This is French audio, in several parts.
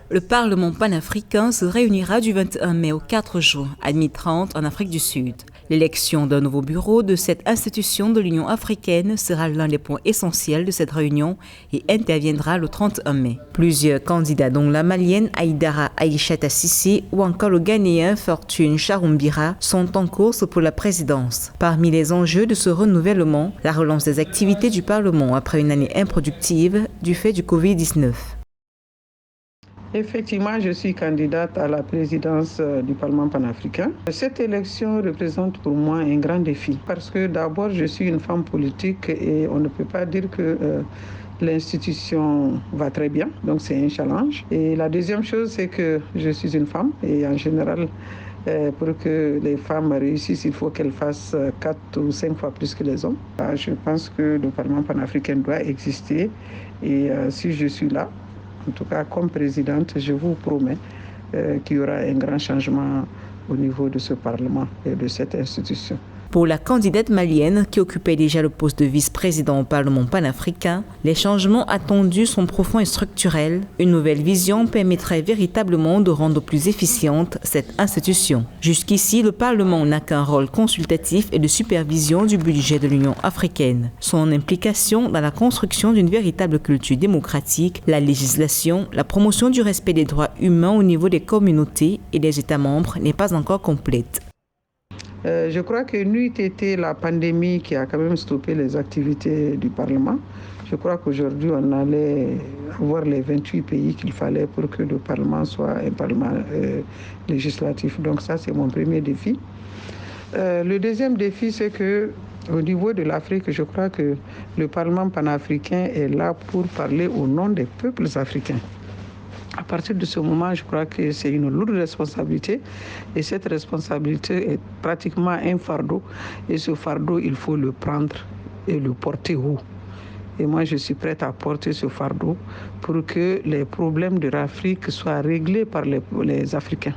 Le Parlement panafricain se réunira du 21 mai au 4 juin à 12h30 en Afrique du Sud. L'élection d'un nouveau bureau de cette institution de l'Union africaine sera l'un des points essentiels de cette réunion et interviendra le 31 mai. Plusieurs candidats, dont la Malienne Haïdara Aïchata Cissé ou encore le Ghanéen Fortune Charoumbira, sont en course pour la présidence. Parmi les enjeux de ce renouvellement, la relance des activités du Parlement après une année improductive du fait du Covid-19. Effectivement, je suis candidate à la présidence du Parlement panafricain. Cette élection représente pour moi un grand défi parce que d'abord, je suis une femme politique et on ne peut pas dire que l'institution va très bien. Donc, c'est un challenge. Et la deuxième chose, c'est que je suis une femme et en général, pour que les femmes réussissent, il faut qu'elles fassent 4 ou 5 fois plus que les hommes. Je pense que le Parlement panafricain doit exister et si je suis là, en tout cas, comme présidente, je vous promets qu'il y aura un grand changement au niveau de ce Parlement et de cette institution. Pour la candidate malienne qui occupait déjà le poste de vice-président au Parlement panafricain, les changements attendus sont profonds et structurels. Une nouvelle vision permettrait véritablement de rendre plus efficiente cette institution. Jusqu'ici, le Parlement n'a qu'un rôle consultatif et de supervision du budget de l'Union africaine. Son implication dans la construction d'une véritable culture démocratique, la législation, la promotion du respect des droits humains au niveau des communautés et des États membres n'est pas encore complète. Je crois que n'eût été la pandémie qui a quand même stoppé les activités du Parlement. Je crois qu'aujourd'hui, on allait avoir les 28 pays qu'il fallait pour que le Parlement soit un Parlement législatif. Donc ça, c'est mon premier défi. Le deuxième défi, c'est que au niveau de l'Afrique, je crois que le Parlement panafricain est là pour parler au nom des peuples africains. À partir de ce moment, je crois que c'est une lourde responsabilité et cette responsabilité est pratiquement un fardeau et ce fardeau, il faut le prendre et le porter haut. Et moi, je suis prête à porter ce fardeau pour que les problèmes de l'Afrique soient réglés par les Africains.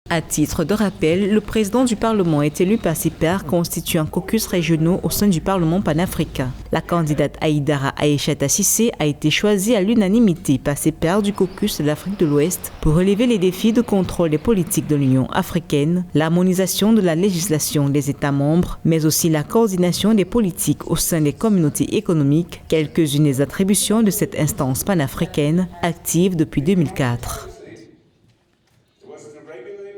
À titre de rappel, le président du Parlement est élu par ses pairs constituant caucus régionaux au sein du Parlement panafricain. La candidate Haïdara Aïchata Cissé a été choisie à l'unanimité par ses pairs du caucus de l'Afrique de l'Ouest pour relever les défis de contrôle des politiques de l'Union africaine, l'harmonisation de la législation des États membres, mais aussi la coordination des politiques au sein des communautés économiques, quelques-unes des attributions de cette instance panafricaine active depuis 2004.